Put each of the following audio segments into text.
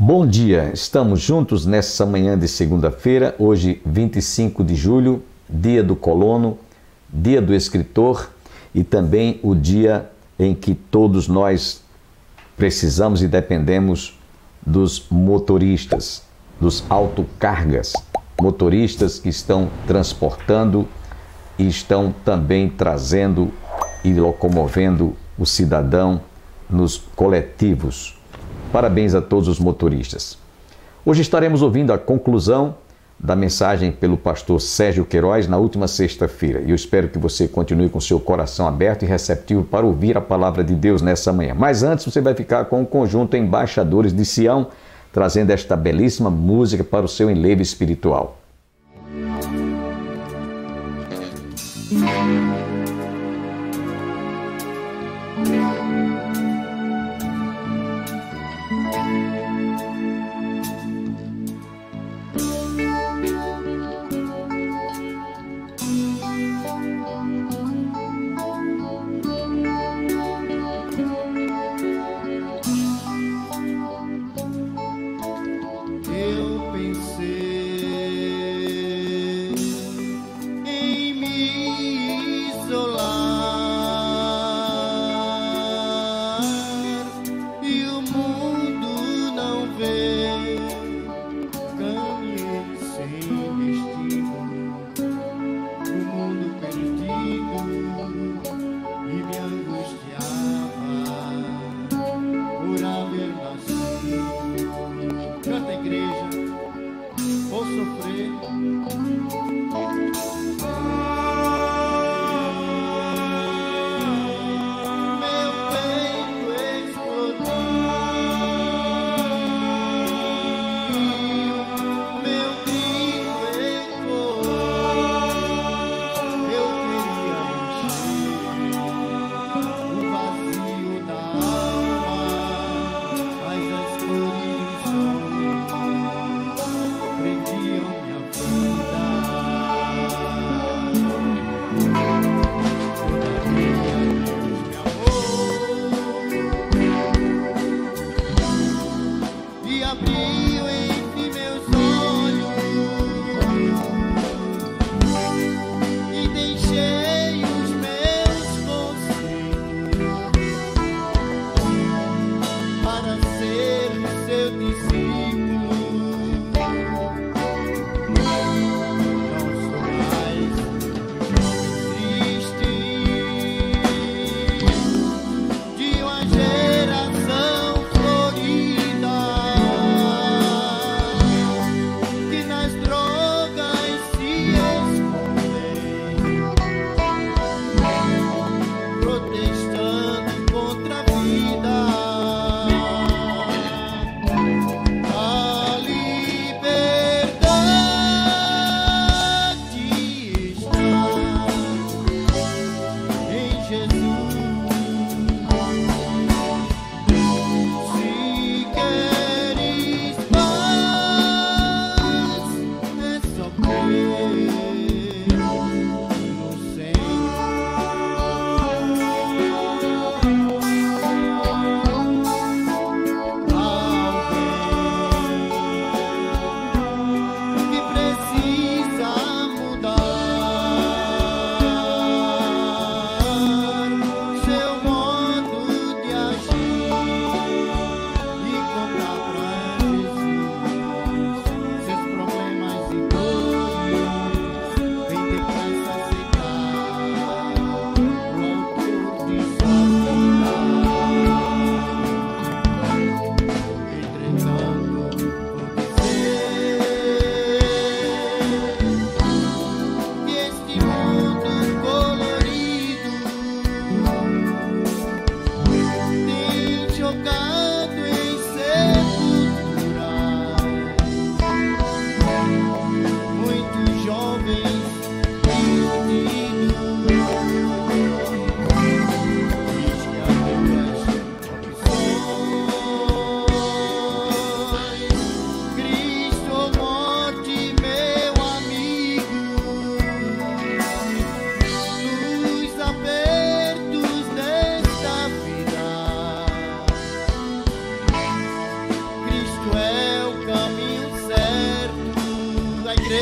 Bom dia, estamos juntos nessa manhã de segunda-feira, hoje 25 de julho, dia do colono, dia do escritor e também o dia em que todos nós precisamos e dependemos dos motoristas, dos autocargas, motoristas que estão transportando e estão também trazendo e locomovendo o cidadão nos coletivos. Parabéns a todos os motoristas. Hoje estaremos ouvindo a conclusão da mensagem pelo pastor Sérgio Queiroz na última sexta-feira. E eu espero que você continue com seu coração aberto e receptivo para ouvir a palavra de Deus nessa manhã. Mas antes você vai ficar com o conjunto Embaixadores de Sião, trazendo esta belíssima música para o seu enlevo espiritual.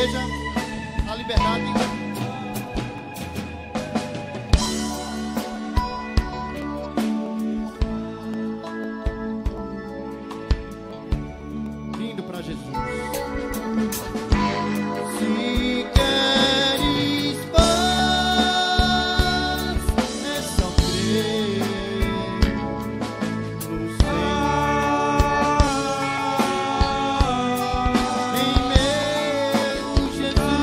igreja, a liberdade. Lindo para Jesus. Se queres paz, é só crer no Senhor. Em meu Jesus,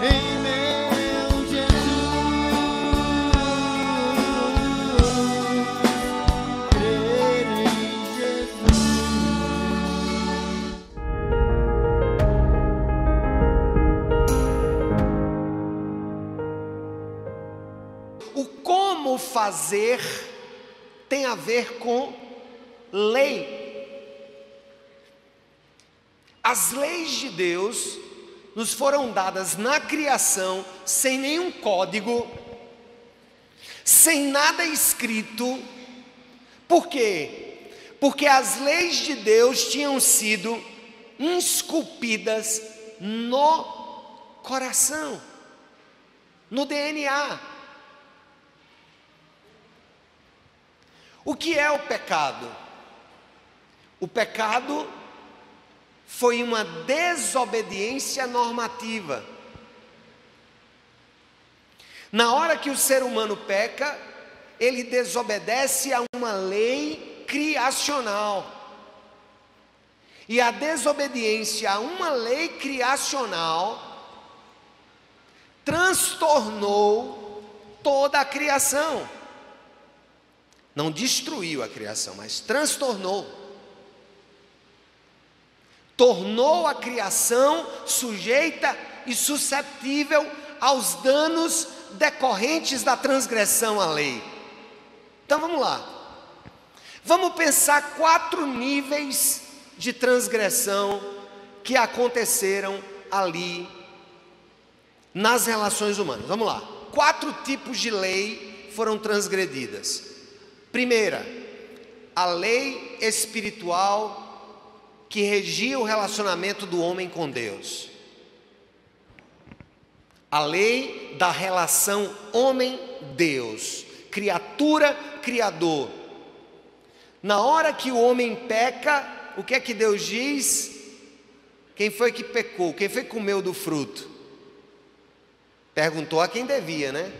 em meu Jesus, crer em Jesus. O como fazer tem a ver com lei. As leis de Deus nos foram dadas na criação sem nenhum código, sem nada escrito. Por quê? Porque as leis de Deus tinham sido esculpidas no coração, no DNA. O que é o pecado? O pecado foi uma desobediência normativa. Na hora que o ser humano peca, ele desobedece a uma lei criacional. E a desobediência a uma lei criacional transtornou toda a criação. Não destruiu a criação, mas transtornou. Tornou a criação sujeita e susceptível aos danos decorrentes da transgressão à lei. Então vamos lá. Vamos pensar 4 níveis de transgressão que aconteceram ali nas relações humanas. Vamos lá. 4 tipos de lei foram transgredidas. Primeira, a lei espiritual que regia o relacionamento do homem com Deus. A lei da relação homem-Deus, criatura-criador. Na hora que o homem peca, o que é que Deus diz? Quem foi que pecou? Quem foi que comeu do fruto? Perguntou a quem devia, né?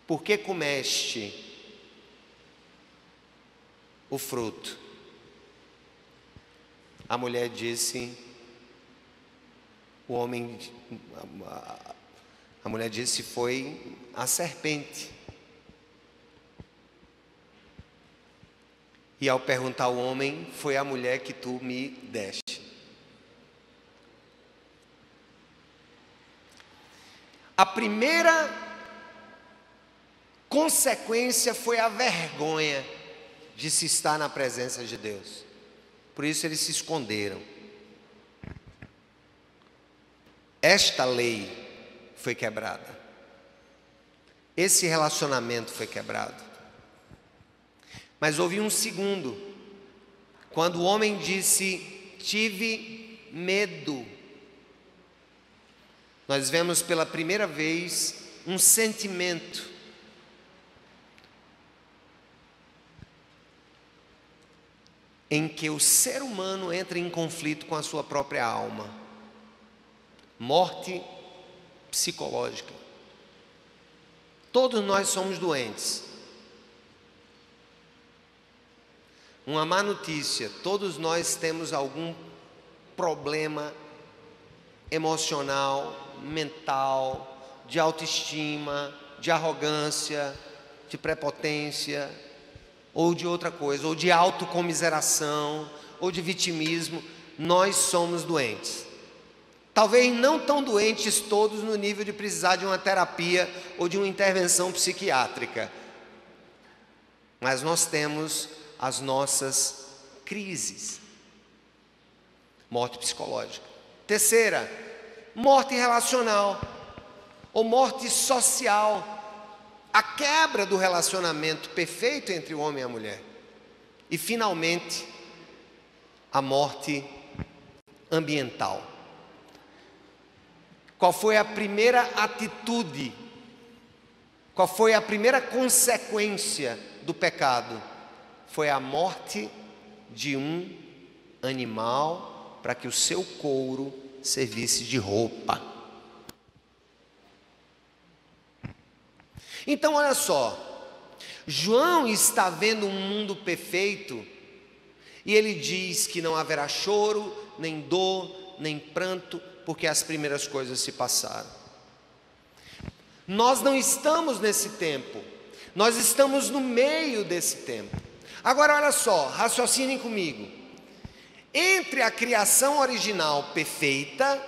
Por que comeste o fruto? A mulher disse, a mulher disse, foi a serpente. E ao perguntar ao homem, foi a mulher que tu me deste. A primeira consequência foi a vergonha de se estar na presença de Deus. Por isso eles se esconderam. Esta lei foi quebrada. Esse relacionamento foi quebrado. Mas houve um segundo, quando o homem disse, tive medo. Nós vemos pela primeira vez um sentimento. Em que o ser humano entra em conflito com a sua própria alma. Morte psicológica. Todos nós somos doentes. Uma má notícia, todos nós temos algum problema emocional, mental, de autoestima, de arrogância, de prepotência, ou de outra coisa, ou de autocomiseração, ou de vitimismo. Nós somos doentes. Talvez não tão doentes todos no nível de precisar de uma terapia ou de uma intervenção psiquiátrica, mas nós temos as nossas crises. Morte psicológica. Terceira, morte relacional ou morte social. A quebra do relacionamento perfeito entre o homem e a mulher. E finalmente, a morte ambiental. Qual foi a primeira atitude? Qual foi a primeira consequência do pecado? Foi a morte de um animal para que o seu couro servisse de roupa. Então olha só, João está vendo um mundo perfeito e ele diz que não haverá choro, nem dor, nem pranto, porque as primeiras coisas se passaram. Nós não estamos nesse tempo, nós estamos no meio desse tempo. Agora olha só, raciocinem comigo. Entre a criação original perfeita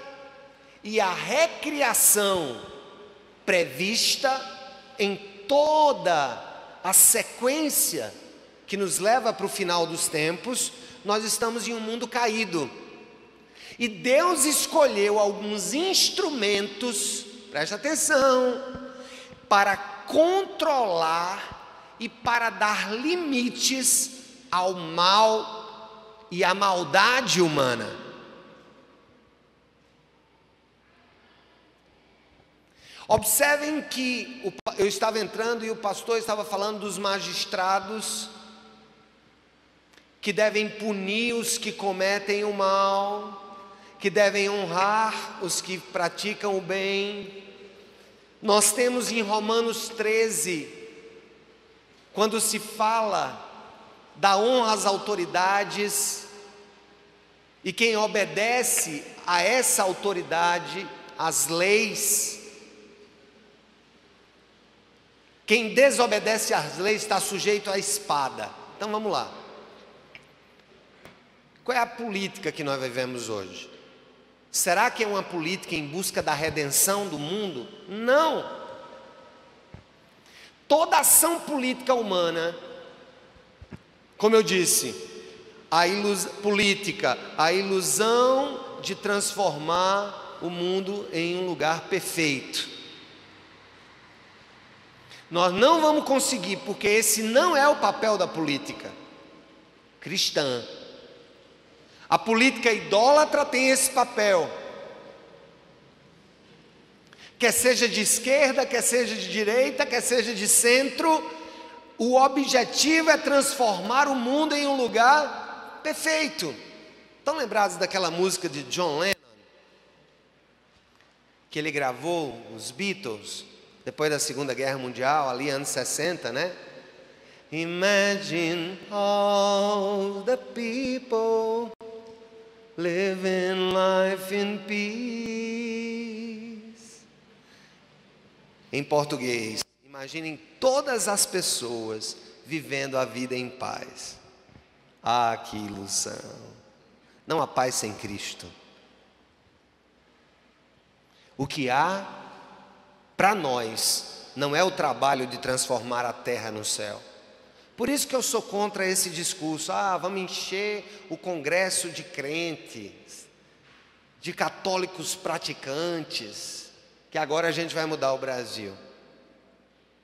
e a recriação prevista em toda a sequência que nos leva para o final dos tempos, nós estamos em um mundo caído. E Deus escolheu alguns instrumentos, presta atenção, para controlar e para dar limites ao mal e à maldade humana. Observem que eu estava entrando e o pastor estava falando dos magistrados que devem punir os que cometem o mal, que devem honrar os que praticam o bem. Nós temos em Romanos 13, quando se fala da honra às autoridades, e quem obedece a essa autoridade, às leis, quem desobedece às leis está sujeito à espada. Então vamos lá. Qual é a política que nós vivemos hoje? Será que é uma política em busca da redenção do mundo? Não. Toda ação política humana, como eu disse, a ilusão de transformar o mundo em um lugar perfeito. Nós não vamos conseguir, porque esse não é o papel da política cristã. A política idólatra tem esse papel. Quer seja de esquerda, quer seja de direita, quer seja de centro, o objetivo é transformar o mundo em um lugar perfeito. Estão lembrados daquela música de John Lennon, que ele gravou, os Beatles, depois da Segunda Guerra Mundial, ali anos 60, né? Imagine all the people living life in peace. Em português, imaginem todas as pessoas vivendo a vida em paz. Ah, que ilusão! Não há paz sem Cristo. O que há para nós não é o trabalho de transformar a terra no céu. Por isso que eu sou contra esse discurso. Vamos encher o congresso de crentes, de católicos praticantes, que agora a gente vai mudar o Brasil.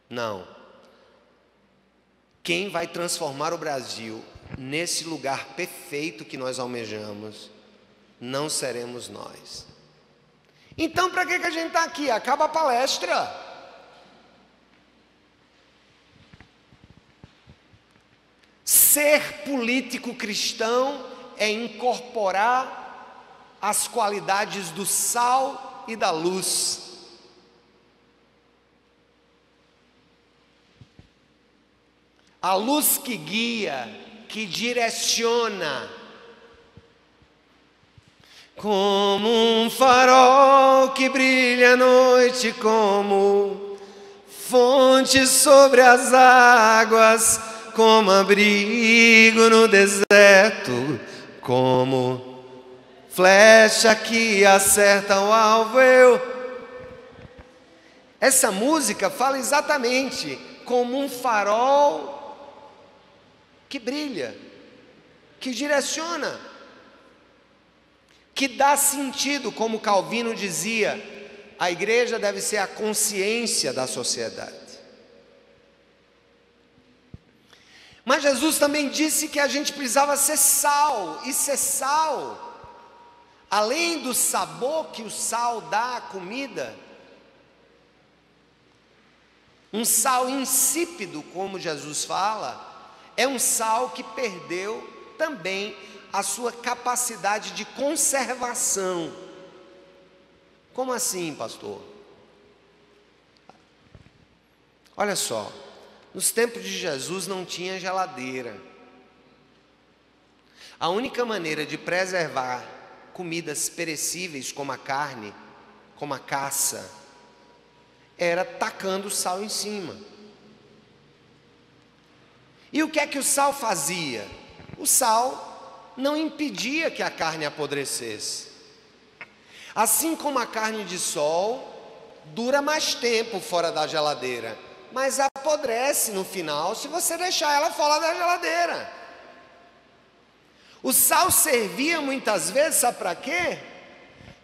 Não. Quem vai transformar o Brasil nesse lugar perfeito que nós almejamos, não seremos nós. Então, para que a gente está aqui? Acaba a palestra. Ser político cristão é incorporar as qualidades do sal e da luz. A luz que guia, que direciona, como um farol que brilha à noite, como fonte sobre as águas, como abrigo no deserto, como flecha que acerta o alvo. Essa música fala exatamente como um farol que brilha, que direciona, que dá sentido, como Calvino dizia, a igreja deve ser a consciência da sociedade. Mas Jesus também disse que a gente precisava ser sal, e ser sal, além do sabor que o sal dá à comida, um sal insípido, como Jesus fala, é um sal que perdeu também a sua capacidade de conservação. Como assim, pastor? Olha só, nos tempos de Jesus não tinha geladeira. A única maneira de preservar comidas perecíveis como a carne, como a caça, era tacando sal em cima. E o que é que o sal fazia? O sal não impedia que a carne apodrecesse. Assim como a carne de sol dura mais tempo fora da geladeira, mas apodrece no final se você deixar ela fora da geladeira. O sal servia muitas vezes, sabe para quê?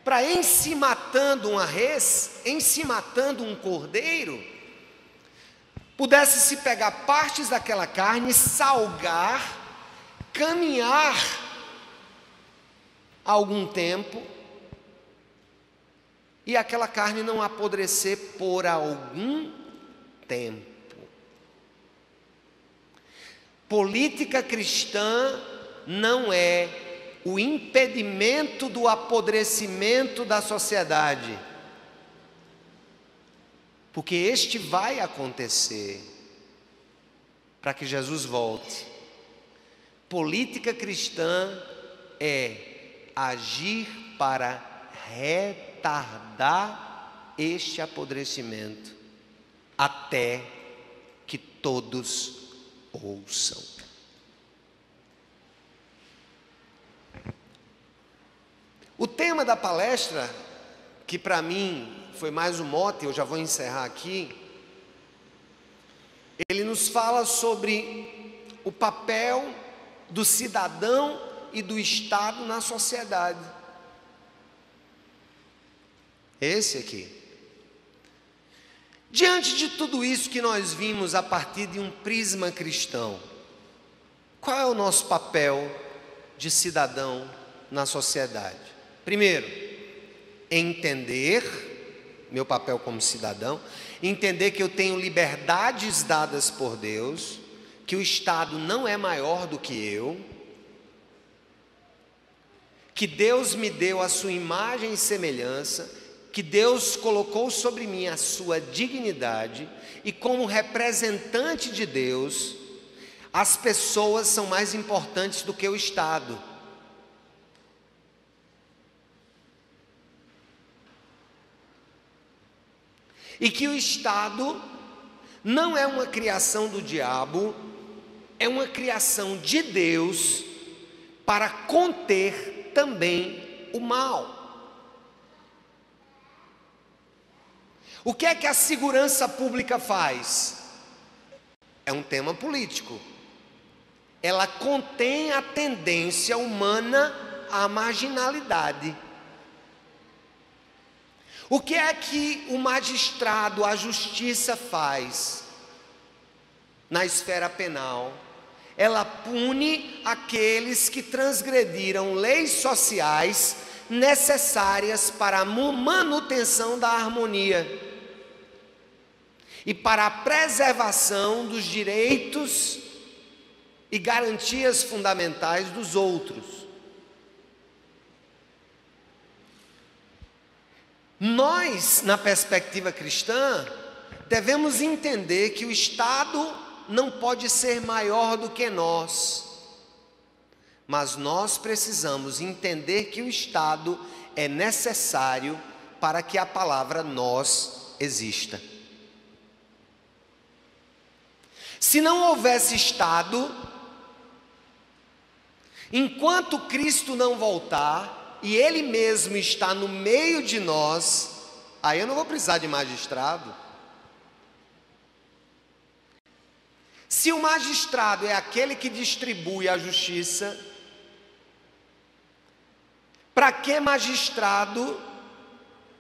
Para encimatando uma res, encimatando um cordeiro, pudesse se pegar partes daquela carne, salgar, caminhar algum tempo, e aquela carne não apodrecer por algum tempo. Política cristã não é o impedimento do apodrecimento da sociedade, porque este vai acontecer para que Jesus volte. Política cristã é agir para retardar este apodrecimento até que todos ouçam. O tema da palestra, que para mim foi mais um mote, eu já vou encerrar aqui, ele nos fala sobre o papel do cidadão e do Estado na sociedade. Esse aqui. Diante de tudo isso que nós vimos a partir de um prisma cristão, qual é o nosso papel de cidadão na sociedade? Primeiro, entender, meu papel como cidadão, entender que eu tenho liberdades dadas por Deus, que o Estado não é maior do que eu, que Deus me deu a sua imagem e semelhança, que Deus colocou sobre mim a sua dignidade, e como representante de Deus, as pessoas são mais importantes do que o Estado. E que o Estado não é uma criação do diabo, é uma criação de Deus para conter também o mal. O que é que a segurança pública faz? É um tema político. Ela contém a tendência humana à marginalidade. O que é que o magistrado, a justiça faz na esfera penal? Ela pune aqueles que transgrediram leis sociais necessárias para a manutenção da harmonia e para a preservação dos direitos e garantias fundamentais dos outros. Nós, na perspectiva cristã, devemos entender que o Estado não pode ser maior do que nós, mas nós precisamos entender que o Estado é necessário para que a palavra nós exista. Se não houvesse Estado, enquanto Cristo não voltar, e Ele mesmo está no meio de nós, aí eu não vou precisar de magistrado. Se o magistrado é aquele que distribui a justiça, para que magistrado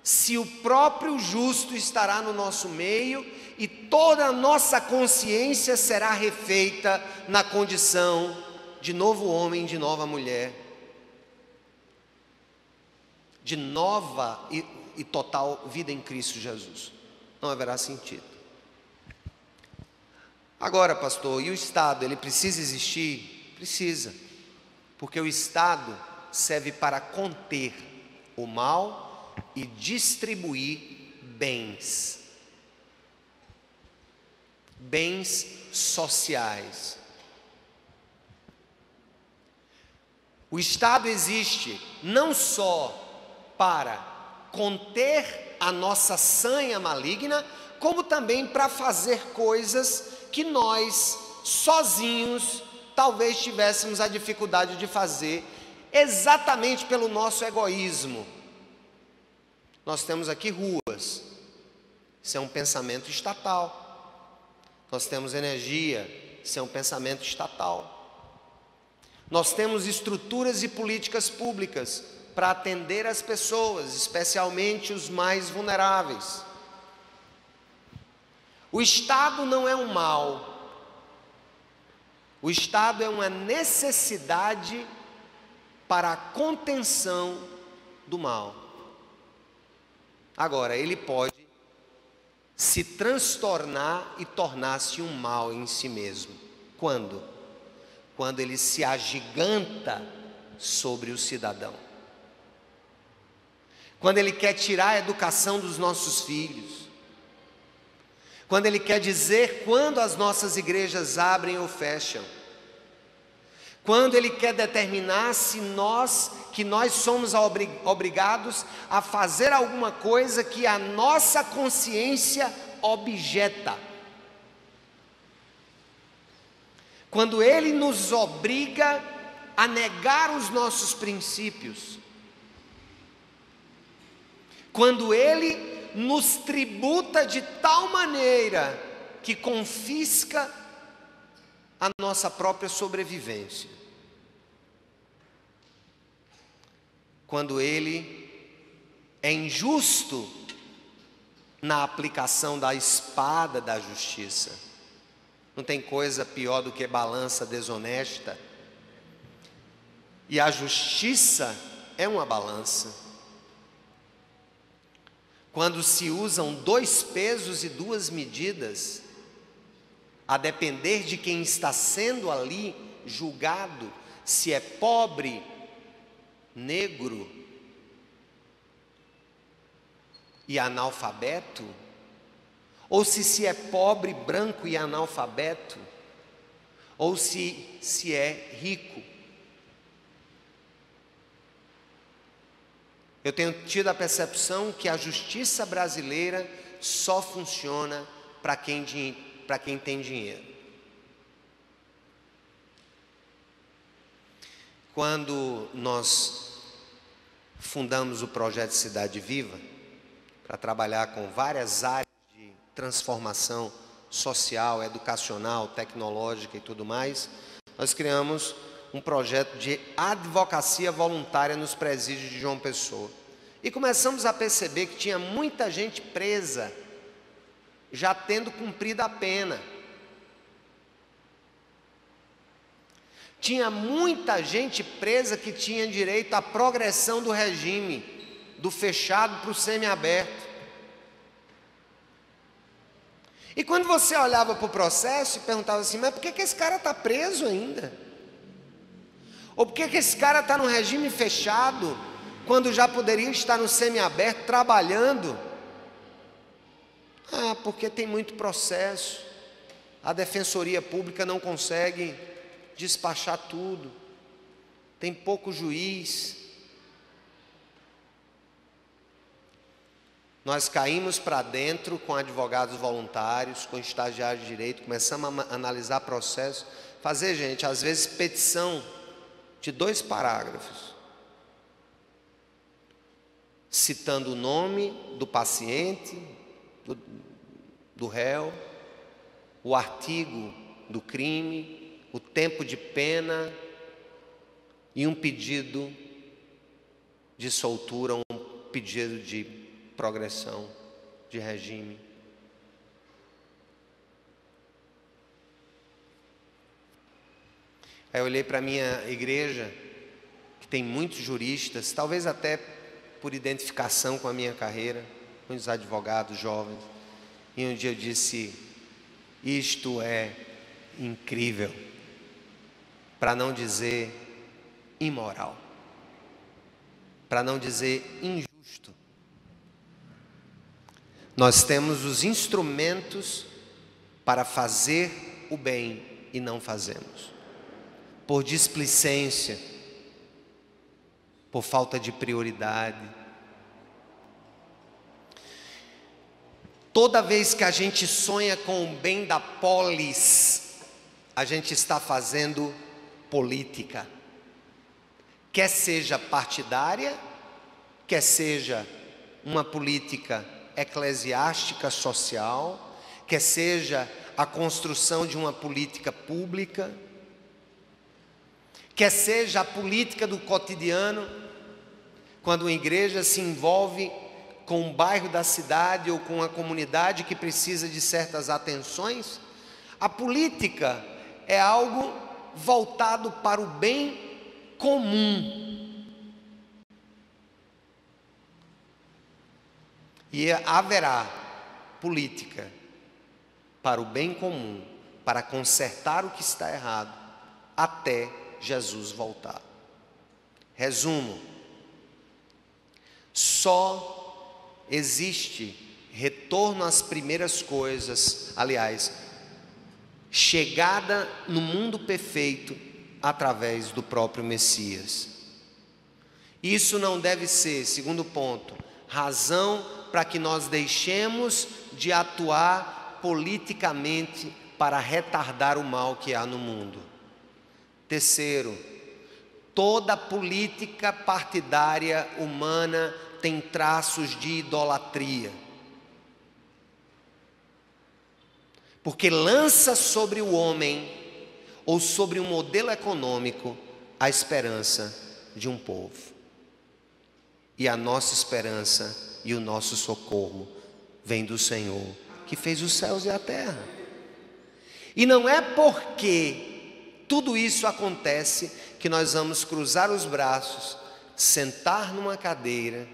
se o próprio justo estará no nosso meio e toda a nossa consciência será refeita na condição de novo homem, de nova mulher, de nova e total vida em Cristo Jesus. Não haverá sentido. Agora, pastor, e o Estado, ele precisa existir? Precisa, porque o Estado serve para conter o mal e distribuir bens sociais. O Estado existe não só para conter a nossa sanha maligna, como também para fazer coisas que nós, sozinhos, talvez tivéssemos a dificuldade de fazer, exatamente pelo nosso egoísmo. Nós temos aqui ruas, isso é um pensamento estatal. Nós temos energia, isso é um pensamento estatal. Nós temos estruturas e políticas públicas para atender as pessoas, especialmente os mais vulneráveis. O Estado não é um mal. O Estado é uma necessidade para a contenção do mal. Agora, ele pode se transtornar e tornar-se um mal em si mesmo. Quando? Quando ele se agiganta sobre o cidadão. Quando ele quer tirar a educação dos nossos filhos. Quando ele quer dizer quando as nossas igrejas abrem ou fecham. Quando ele quer determinar se nós somos obrigados a fazer alguma coisa que a nossa consciência objeta. Quando ele nos obriga a negar os nossos princípios. Quando ele nos tributa de tal maneira que confisca a nossa própria sobrevivência. Quando ele é injusto na aplicação da espada da justiça. Não tem coisa pior do que balança desonesta. E a justiça é uma balança. Quando se usam 2 pesos e 2 medidas, a depender de quem está sendo ali julgado, se é pobre, negro e analfabeto, ou se é pobre, branco e analfabeto, ou se é rico. Eu tenho tido a percepção que a justiça brasileira só funciona para quem tem dinheiro. Quando nós fundamos o projeto Cidade Viva, para trabalhar com várias áreas de transformação social, educacional, tecnológica e tudo mais, nós criamos um projeto de advocacia voluntária nos presídios de João Pessoa. E começamos a perceber que tinha muita gente presa, já tendo cumprido a pena. Tinha muita gente presa que tinha direito à progressão do regime, do fechado para o semiaberto. E quando você olhava para o processo e perguntava assim, mas por que esse cara está preso ainda? Ou por que esse cara está no regime fechado, quando já poderia estar no semiaberto trabalhando? Ah, porque tem muito processo, a defensoria pública não consegue despachar tudo, tem pouco juiz. Nós caímos para dentro com advogados voluntários, com estagiários de direito, começamos a analisar processo, fazer, gente, às vezes petição de 2 parágrafos, citando o nome do paciente, do réu, o artigo do crime, o tempo de pena e um pedido de soltura, um pedido de progressão, de regime. Aí eu olhei para a minha igreja, que tem muitos juristas, talvez até por identificação com a minha carreira, muitos advogados jovens, e um dia eu disse: isto é incrível, para não dizer imoral, para não dizer injusto. Nós temos os instrumentos para fazer o bem e não fazemos, por displicência, por falta de prioridade. Toda vez que a gente sonha com o bem da polis, a gente está fazendo política, quer seja partidária, quer seja uma política eclesiástica, social, quer seja a construção de uma política pública, quer seja a política do cotidiano, quando uma igreja se envolve com um bairro da cidade ou com uma comunidade que precisa de certas atenções. A política é algo voltado para o bem comum. E haverá política para o bem comum, para consertar o que está errado, até Jesus voltar. Resumo: só existe retorno às primeiras coisas, aliás, chegada no mundo perfeito através do próprio Messias. Isso não deve ser, segundo ponto, razão para que nós deixemos de atuar politicamente para retardar o mal que há no mundo. Terceiro, toda política partidária humana tem traços de idolatria, porque lança sobre o homem ou sobre um modelo econômico a esperança de um povo. E a nossa esperança e o nosso socorro vem do Senhor, que fez os céus e a terra. E não é porque tudo isso acontece que nós vamos cruzar os braços, sentar numa cadeira,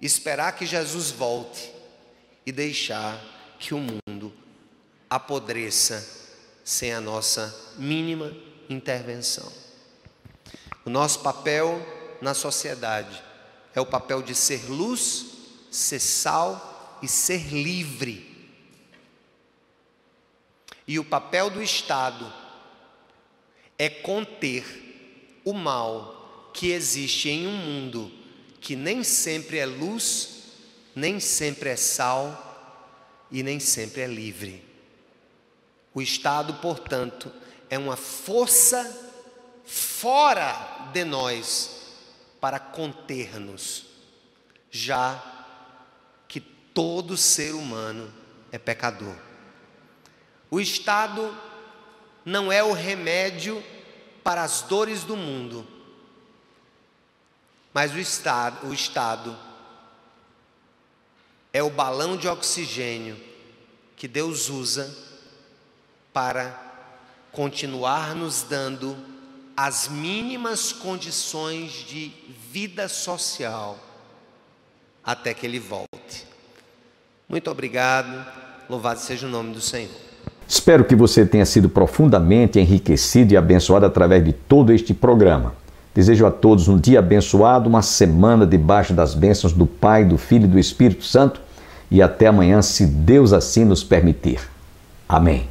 esperar que Jesus volte e deixar que o mundo apodreça sem a nossa mínima intervenção. O nosso papel na sociedade é o papel de ser luz, ser sal e ser livre. E o papel do Estado é conter o mal que existe em um mundo que nem sempre é luz, nem sempre é sal e nem sempre é livre. O Estado, portanto, é uma força fora de nós para conter-nos, já que todo ser humano é pecador. O Estado não é o remédio para as dores do mundo, mas o Estado é o balão de oxigênio que Deus usa para continuar nos dando as mínimas condições de vida social até que Ele volte. Muito obrigado, louvado seja o nome do Senhor. Espero que você tenha sido profundamente enriquecido e abençoado através de todo este programa. Desejo a todos um dia abençoado, uma semana debaixo das bênçãos do Pai, do Filho e do Espírito Santo, e até amanhã, se Deus assim nos permitir. Amém.